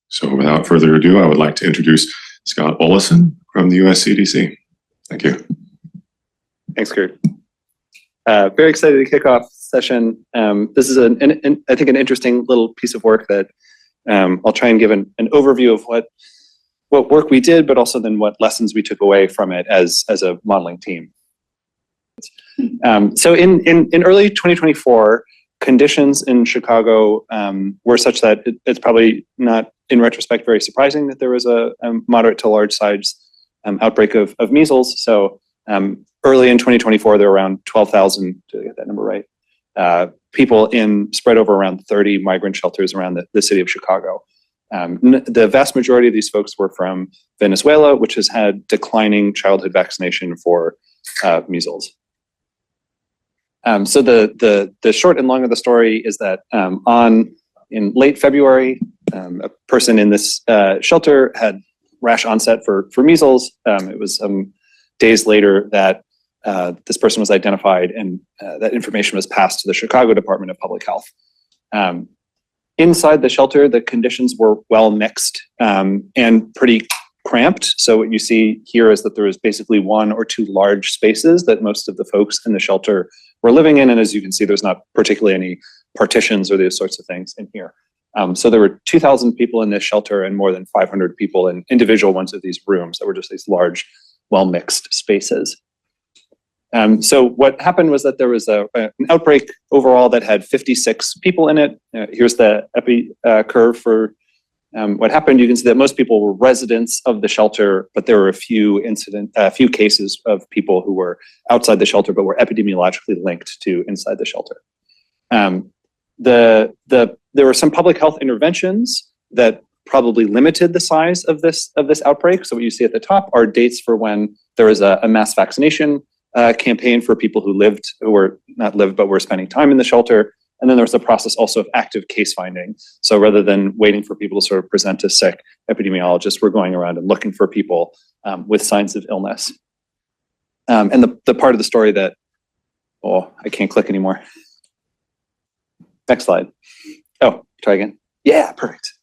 So without further ado, I would like to introduce Scott Olesen from the US CDC. Thank you. Thanks, Kurt. Very excited to kick off session. This is, I think, an interesting little piece of work that I'll try and give an overview of what work we did, but also then what lessons we took away from it as a modeling team. So in early 2024, conditions in Chicago were such that it's probably not, in retrospect, very surprising that there was a moderate to large size outbreak of measles. So early in 2024, there were around 12,000, to get that number right, people spread over around 30 migrant shelters around the city of Chicago. The vast majority of these folks were from Venezuela, which has had declining childhood vaccination for measles. So the short and long of the story is that in late February, a person in this shelter had rash onset for measles. It was some days later that this person was identified, and that information was passed to the Chicago Department of Public Health. Inside the shelter, the conditions were well mixed and pretty cramped. So what you see here is that there was basically one or two large spaces that most of the folks in the shelter were living in. And as you can see, there's not particularly any partitions or those sorts of things in here. So there were 2,000 people in this shelter and more than 500 people in individual ones of these rooms that were just these large, well-mixed spaces. So what happened was that there was an outbreak overall that had 56 people in it. Here's the epi curve for what happened. You can see that most people were residents of the shelter, but there were a few cases of people who were outside the shelter, but were epidemiologically linked to inside the shelter. There were some public health interventions that probably limited the size of this outbreak. So what you see at the top are dates for when there was a mass vaccination campaign for people who were spending time in the shelter. And then there was a process also of active case finding. So rather than waiting for people to sort of present as sick, epidemiologists were going around and looking for people with signs of illness. And the part of the story that, I can't click anymore. Next slide. Oh, try again. Yeah, perfect.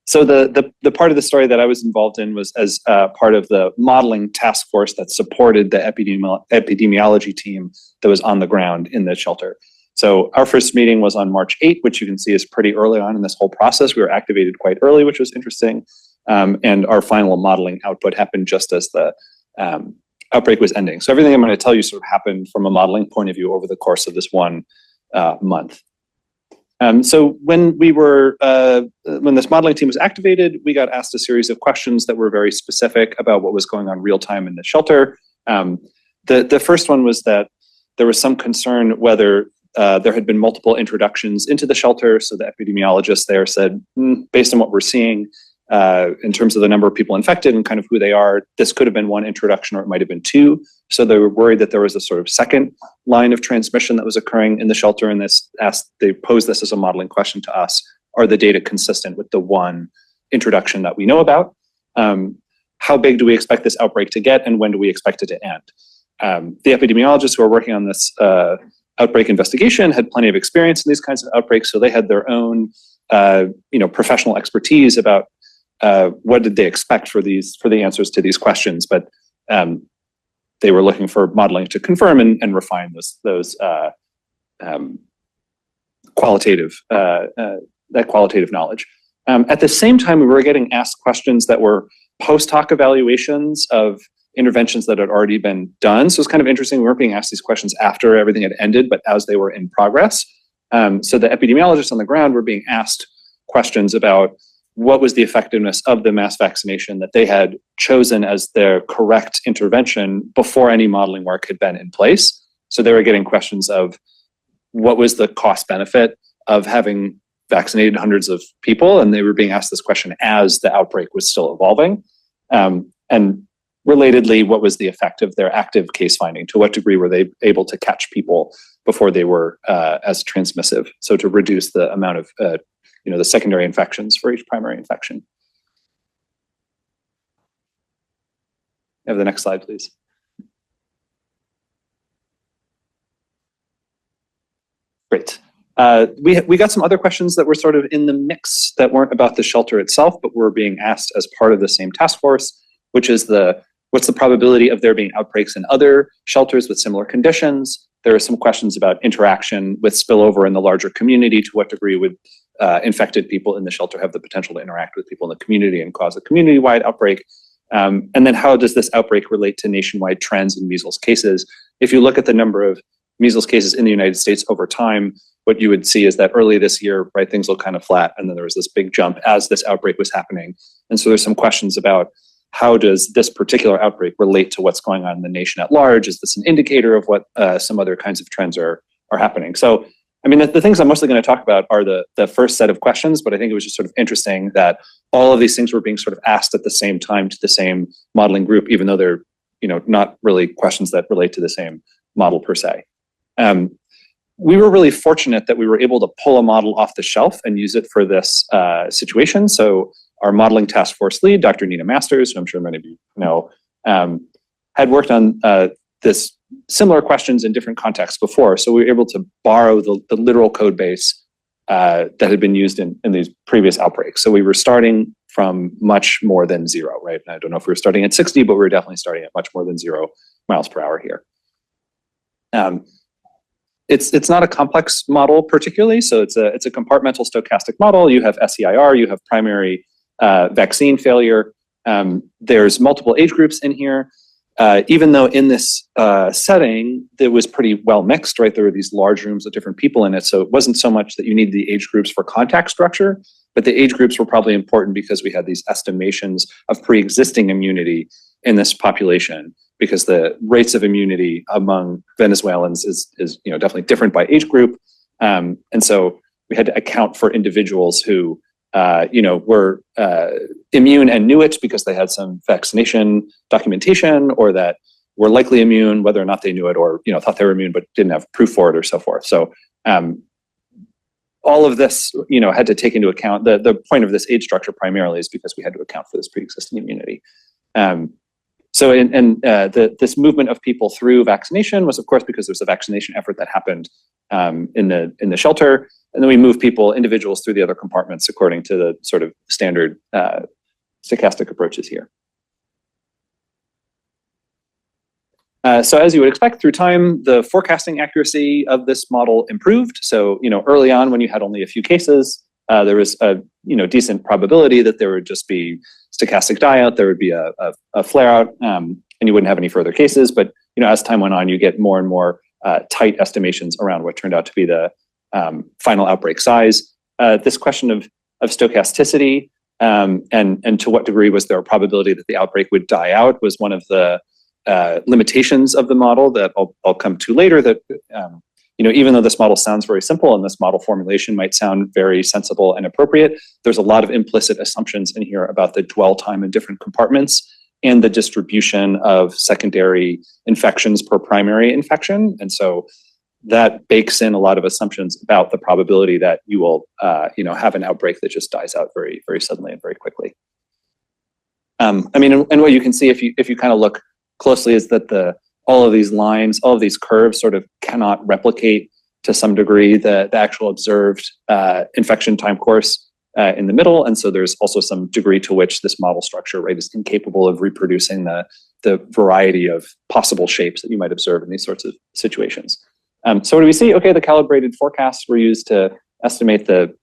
So the part of the story that I was involved in was as part of the modeling task force that supported the epidemiology team that was on the ground in the shelter. So our first meeting was on March 8th, which you can see is pretty early on in this whole process. We were activated quite early, which was interesting. And our final modeling output happened just as the outbreak was ending. So everything I'm going to tell you sort of happened from a modeling point of view over the course of this one month. So when this modeling team was activated, we got asked a series of questions that were very specific about what was going on real time in the shelter. The first one was that there was some concern whether there had been multiple introductions into the shelter. So the epidemiologists there said, based on what we're seeing in terms of the number of people infected and kind of who they are, this could have been one introduction or it might have been two. So they were worried that there was a sort of second line of transmission that was occurring in the shelter. And they posed this as a modeling question to us. Are the data consistent with the one introduction that we know about? How big do we expect this outbreak to get, and when do we expect it to end? The epidemiologists who are working on this outbreak investigation had plenty of experience in these kinds of outbreaks, so they had their own professional expertise about what did they expect for the answers to these questions. But they were looking for modeling to confirm and refine those qualitative knowledge. At the same time, we were getting asked questions that were post hoc evaluations of interventions that had already been done. So it's kind of interesting. We weren't being asked these questions after everything had ended, but as they were in progress. So the epidemiologists on the ground were being asked questions about what was the effectiveness of the mass vaccination that they had chosen as their correct intervention before any modeling work had been in place. So they were getting questions of what was the cost benefit of having vaccinated hundreds of people, and they were being asked this question as the outbreak was still evolving. And relatedly, what was the effect of their active case finding? To what degree were they able to catch people before they were as transmissive? So to reduce the amount of the secondary infections for each primary infection. Have the next slide, please. Great. We got some other questions that were sort of in the mix that weren't about the shelter itself, but were being asked as part of the same task force, which is what's the probability of there being outbreaks in other shelters with similar conditions? There are some questions about interaction with spillover in the larger community. To what degree would infected people in the shelter have the potential to interact with people in the community and cause a community-wide outbreak? And then how does this outbreak relate to nationwide trends in measles cases? If you look at the number of measles cases in the United States over time, what you would see is that early this year, right, things look kind of flat, and then there was this big jump as this outbreak was happening. And so there's some questions about how does this particular outbreak relate to what's going on in the nation at large? Is this an indicator of what some other kinds of trends are happening? So, I mean, the things I'm mostly going to talk about are the first set of questions, but I think it was just sort of interesting that all of these things were being sort of asked at the same time to the same modeling group, even though they're, not really questions that relate to the same model per se. We were really fortunate that we were able to pull a model off the shelf and use it for this situation. So our modeling task force lead, Dr. Nina Masters, who I'm sure many of you know, had worked on this similar questions in different contexts before. So we were able to borrow the literal code base that had been used in these previous outbreaks. So we were starting from much more than zero, right? I don't know if we were starting at 60, but we were definitely starting at much more than 0 miles per hour here. It's not a complex model particularly, so it's a compartmental stochastic model. You have SEIR, you have primary vaccine failure. There's multiple age groups in here. Even though in this setting, it was pretty well mixed, right? There were these large rooms with different people in it. So it wasn't so much that you need the age groups for contact structure, but the age groups were probably important because we had these estimations of pre-existing immunity in this population, because the rates of immunity among Venezuelans is definitely different by age group. And so we had to account for individuals who were immune and knew it because they had some vaccination documentation, or that were likely immune, whether or not they knew it, or thought they were immune but didn't have proof for it, or so forth. So all of this, had to take into account the point of this age structure primarily is because we had to account for this pre-existing immunity. So this movement of people through vaccination was, of course, because there's a vaccination effort that happened in the shelter. And then we move individuals through the other compartments according to the sort of standard stochastic approaches here. So as you would expect, through time, the forecasting accuracy of this model improved. So, early on when you had only a few cases, there was a decent probability that there would just be stochastic die out, there would be a flare out, and you wouldn't have any further cases. But as time went on, you get more and more tight estimations around what turned out to be the final outbreak size. This question of stochasticity and to what degree was there a probability that the outbreak would die out was one of the limitations of the model that I'll come to later. That even though this model sounds very simple and this model formulation might sound very sensible and appropriate, there's a lot of implicit assumptions in here about the dwell time in different compartments and the distribution of secondary infections per primary infection. And so that bakes in a lot of assumptions about the probability that you will have an outbreak that just dies out very, very suddenly and very quickly. And what you can see if you kind of look closely is that all of these lines, all of these curves sort of cannot replicate to some degree the actual observed infection time course in the middle. And so there's also some degree to which this model structure, right, is incapable of reproducing the variety of possible shapes that you might observe in these sorts of situations. So what do we see? Okay, the calibrated forecasts were used to estimate the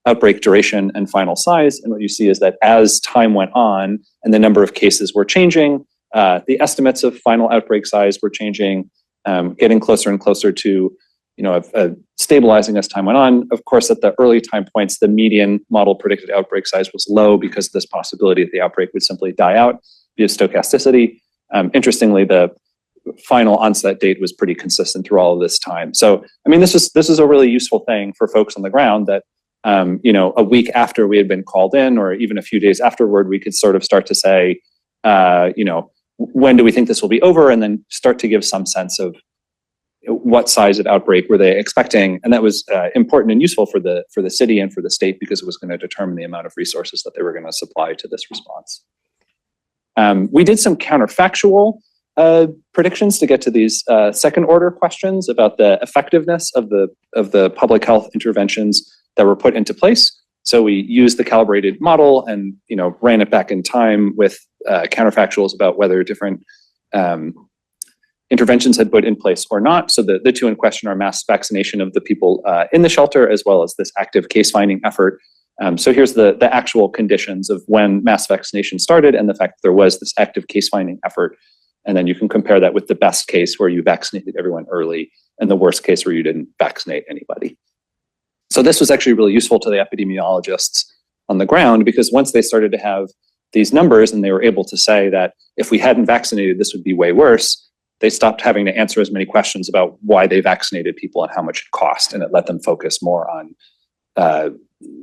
outbreak duration and final size. And what you see is that as time went on and the number of cases were changing, the estimates of final outbreak size were changing, getting closer and closer to stabilizing as time went on. Of course, at the early time points, the median model predicted outbreak size was low because of this possibility that the outbreak would simply die out via stochasticity. Interestingly, the final onset date was pretty consistent through all of this time. So, this is a really useful thing for folks on the ground that, a week after we had been called in, or even a few days afterward, we could sort of start to say, when do we think this will be over? And then start to give some sense of what size of outbreak were they expecting. And that was important and useful for the city and for the state because it was going to determine the amount of resources that they were going to supply to this response. We did some counterfactual predictions to get to these second order questions about the effectiveness of the public health interventions that were put into place. So we used the calibrated model and ran it back in time with counterfactuals about whether different interventions had put in place or not. So the two in question are mass vaccination of the people in the shelter, as well as this active case finding effort. So here's the actual conditions of when mass vaccination started and the fact that there was this active case finding effort. And then you can compare that with the best case where you vaccinated everyone early and the worst case where you didn't vaccinate anybody. So this was actually really useful to the epidemiologists on the ground, because once they started to have these numbers and they were able to say that if we hadn't vaccinated, this would be way worse, they stopped having to answer as many questions about why they vaccinated people and how much it cost. And it let them focus more on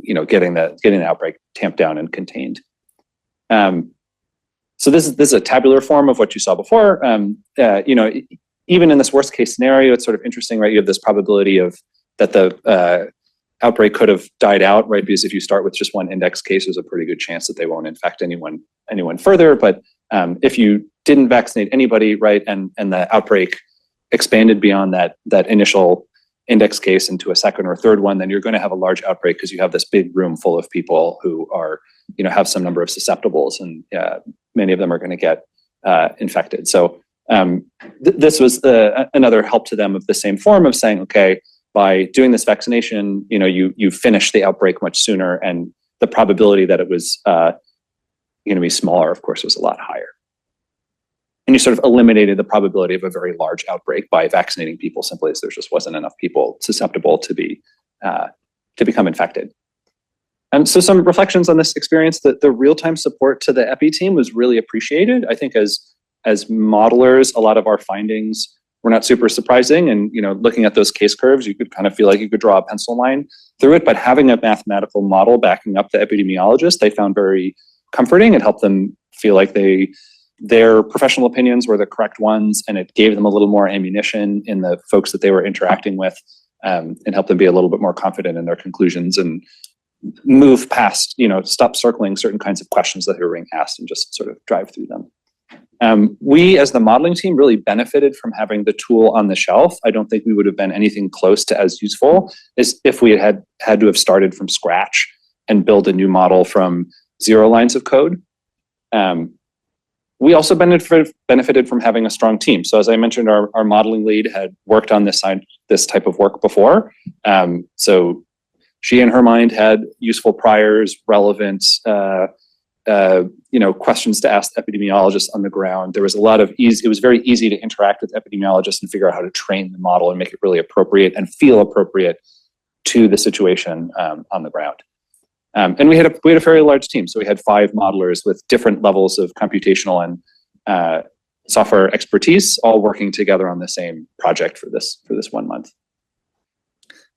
getting the outbreak tamped down and contained. So this is a tabular form of what you saw before. Even in this worst case scenario, it's sort of interesting, right? You have this probability of that the outbreak could have died out, right? Because if you start with just one index case, there's a pretty good chance that they won't infect anyone further. But if you didn't vaccinate anybody, right, and the outbreak expanded beyond that initial index case into a second or third one, then you're going to have a large outbreak because you have this big room full of people who are, have some number of susceptibles, and many of them are going to get infected. So this was another help to them of the same form of saying, okay, by doing this vaccination, you finish the outbreak much sooner, and the probability that it was going to be smaller, of course, was a lot higher. And you sort of eliminated the probability of a very large outbreak by vaccinating people, simply as there just wasn't enough people susceptible to become infected. So some reflections on this experience: that the real-time support to the epi team was really appreciated. I think as modelers, a lot of our findings were not super surprising. And looking at those case curves, you could kind of feel like you could draw a pencil line through it. But having a mathematical model backing up the epidemiologists, they found very comforting. It helped them feel like their professional opinions were the correct ones, and it gave them a little more ammunition in the folks that they were interacting with, and helped them be a little bit more confident in their conclusions and move past, stop circling certain kinds of questions that they were being asked and just sort of drive through them. We, as the modeling team, really benefited from having the tool on the shelf. I don't think we would have been anything close to as useful as if we had to have started from scratch and build a new model from 0 lines of code. We also benefited from having a strong team. So as I mentioned, our modeling lead had worked on this type of work before. So she, in her mind, had useful priors, relevant questions to ask epidemiologists on the ground. There was a lot of it was very easy to interact with epidemiologists and figure out how to train the model and make it really appropriate and feel appropriate to the situation on the ground. And we had a very large team. So we had 5 modelers with different levels of computational and software expertise, all working together on the same project for this 1 month.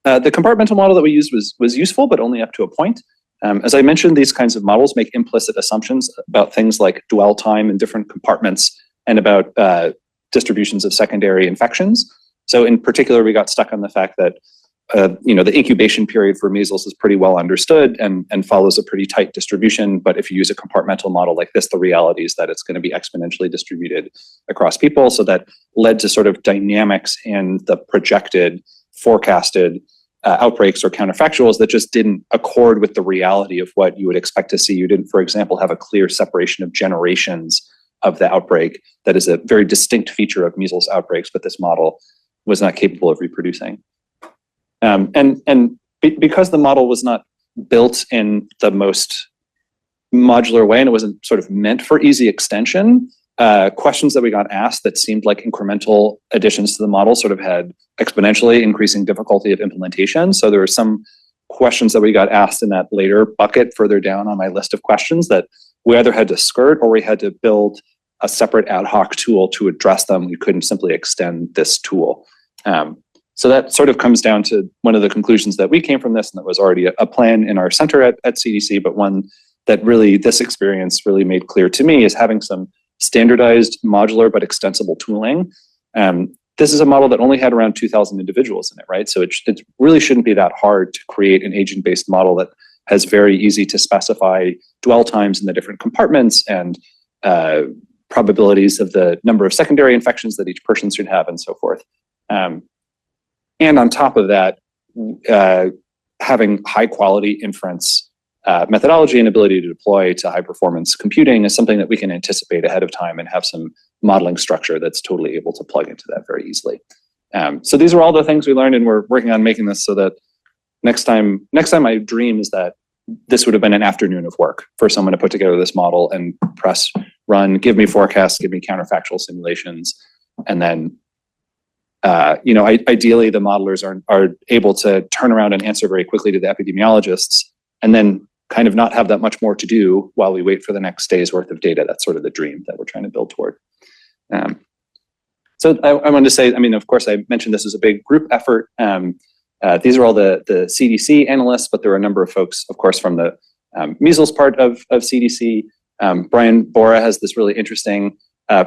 The compartmental model that we used was useful, but only up to a point. As I mentioned, these kinds of models make implicit assumptions about things like dwell time in different compartments and about distributions of secondary infections. So in particular, we got stuck on the fact that the incubation period for measles is pretty well understood and follows a pretty tight distribution. But if you use a compartmental model like this, the reality is that it's going to be exponentially distributed across people. So that led to sort of dynamics in the projected, forecasted outbreaks or counterfactuals that just didn't accord with the reality of what you would expect to see. You didn't, for example, have a clear separation of generations of the outbreak. That is a very distinct feature of measles outbreaks, but this model was not capable of reproducing. Because the model was not built in the most modular way and it wasn't sort of meant for easy extension, questions that we got asked that seemed like incremental additions to the model sort of had exponentially increasing difficulty of implementation. So there were some questions that we got asked in that later bucket further down on my list of questions that we either had to skirt or we had to build a separate ad hoc tool to address them. We couldn't simply extend this tool. So that sort of comes down to one of the conclusions that we came from this, and that was already a plan in our center at CDC, but one that really this experience really made clear to me is having some standardized, modular, but extensible tooling. This is a model that only had around 2,000 individuals in it, right? So it really shouldn't be that hard to create an agent-based model that has very easy to specify dwell times in the different compartments and probabilities of the number of secondary infections that each person should have, and so forth. And on top of that, having high quality inference methodology and ability to deploy to high performance computing is something that we can anticipate ahead of time and have some modeling structure that's totally able to plug into that very easily. So these are all the things we learned, and we're working on making this so that next time my dream is that this would have been an afternoon of work for someone to put together this model and press run, give me forecasts, give me counterfactual simulations, and then ideally the modelers are able to turn around and answer very quickly to the epidemiologists, and then kind of not have that much more to do while we wait for the next day's worth of data. That's sort of the dream that we're trying to build toward. So I wanted to say, I mean, of course, I mentioned this is a big group effort. These are all the CDC analysts, but there are a number of folks, of course, from the measles part of CDC. Brian Bora has this really interesting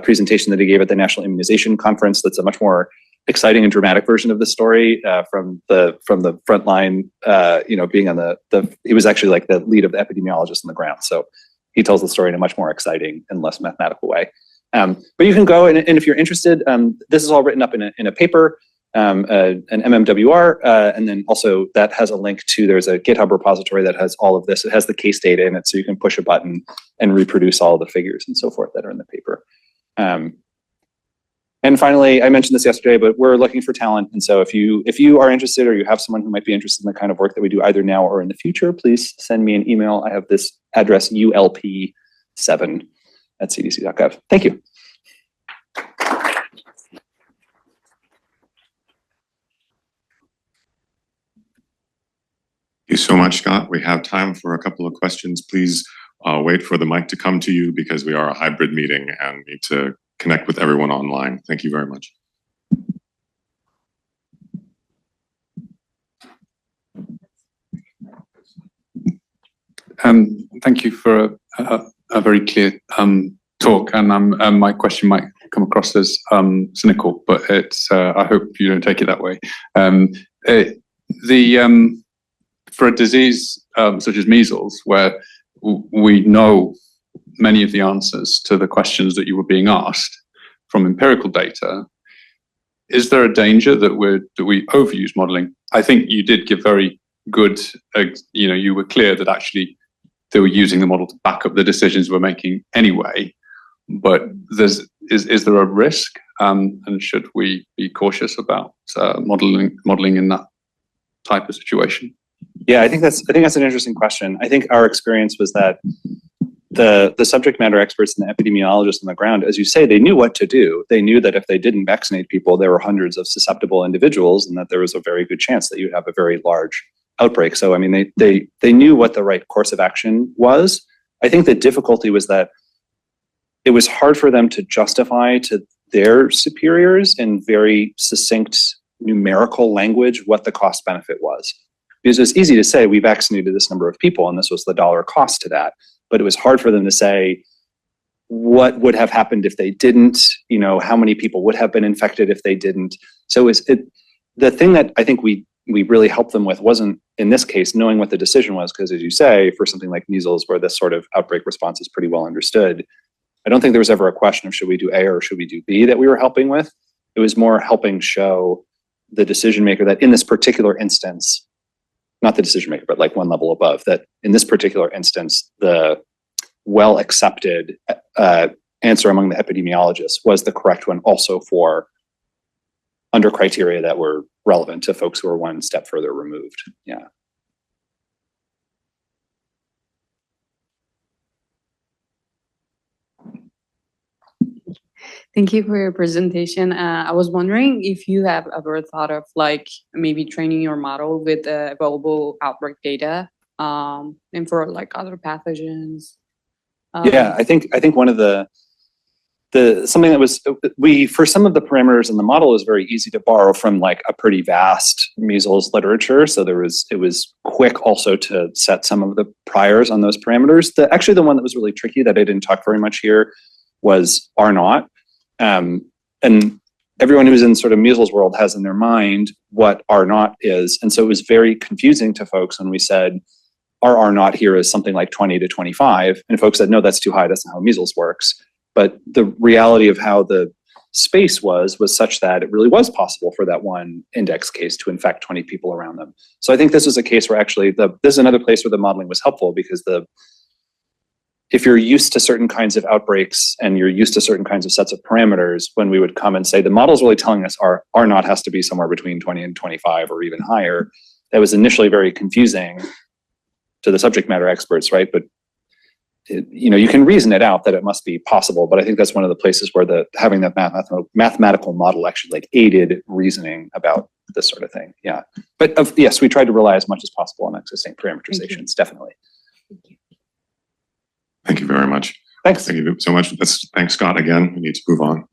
presentation that he gave at the National Immunization Conference that's a much more exciting and dramatic version of the story from the front line, being on he was actually like the lead of the epidemiologist on the ground. So he tells the story in a much more exciting and less mathematical way. But you can go, and if you're interested, this is all written up in a paper, an MMWR, and then also that has a link to, there's a GitHub repository that has all of this. It has the case data in it, so you can push a button and reproduce all of the figures and so forth that are in the paper. And finally, I mentioned this yesterday, but we're looking for talent. And so if you are interested, or you have someone who might be interested in the kind of work that we do either now or in the future, please send me an email. I have this address, ulp7@cdc.gov. Thank you. Thank you so much, Scott. We have time for a couple of questions. Please wait for the mic to come to you, because we are a hybrid meeting and need to connect with everyone online. Thank you very much. Thank you for a very clear talk, and my question might come across as cynical, but it's I hope you don't take it that way. For a disease such as measles, where we know many of the answers to the questions that you were being asked from empirical data, is there a danger that we overuse modeling? I think you did give very good, you were clear that actually they were using the model to back up the decisions we're making anyway, but is there a risk, and should we be cautious about modeling in that type of situation? Yeah, I think that's an interesting question. I think our experience was that the subject matter experts and the epidemiologists on the ground, as you say, they knew what to do. They knew that if they didn't vaccinate people, there were hundreds of susceptible individuals, and that there was a very good chance that you'd have a very large outbreak. So, I mean, they knew what the right course of action was. I think the difficulty was that it was hard for them to justify to their superiors in very succinct numerical language what the cost benefit was. Because it's easy to say we vaccinated this number of people and this was the dollar cost to that, but it was hard for them to say what would have happened if they didn't, how many people would have been infected if they didn't. So the thing that I think we really helped them with wasn't, in this case, knowing what the decision was, because as you say, for something like measles, where this sort of outbreak response is pretty well understood, I don't think there was ever a question of should we do A or should we do B that we were helping with. It was more helping show the decision maker that in this particular instance, not the decision maker, but like one level above, that in this particular instance, the well accepted answer among the epidemiologists was the correct one, also for under criteria that were relevant to folks who are one step further removed. Yeah. Thank you for your presentation. I was wondering if you have ever thought of like maybe training your model with available outbreak data and for like other pathogens. Yeah, I think one of the something that was for some of the parameters in the model is very easy to borrow from like a pretty vast measles literature. So it was quick also to set some of the priors on those parameters. Actually the one that was really tricky that I didn't talk very much here was R naught. And everyone who's in sort of measles world has in their mind what R naught is. And so it was very confusing to folks when we said, our R naught here is something like 20 to 25. And folks said, no, that's too high. That's not how measles works. But the reality of how the space was such that it really was possible for that one index case to infect 20 people around them. So I think this was a case where actually this is another place where the modeling was helpful, because if you're used to certain kinds of outbreaks and you're used to certain kinds of sets of parameters, when we would come and say the model's really telling us R naught has to be somewhere between 20 and 25 or even higher, that was initially very confusing to the subject matter experts, right? But you can reason it out that it must be possible, but I think that's one of the places where having that mathematical model actually like aided reasoning about this sort of thing. Yeah, but yes, we tried to rely as much as possible on existing parameterizations, definitely. Thank you very much. Thanks. Thank you so much. Thanks, Scott, again. We need to move on.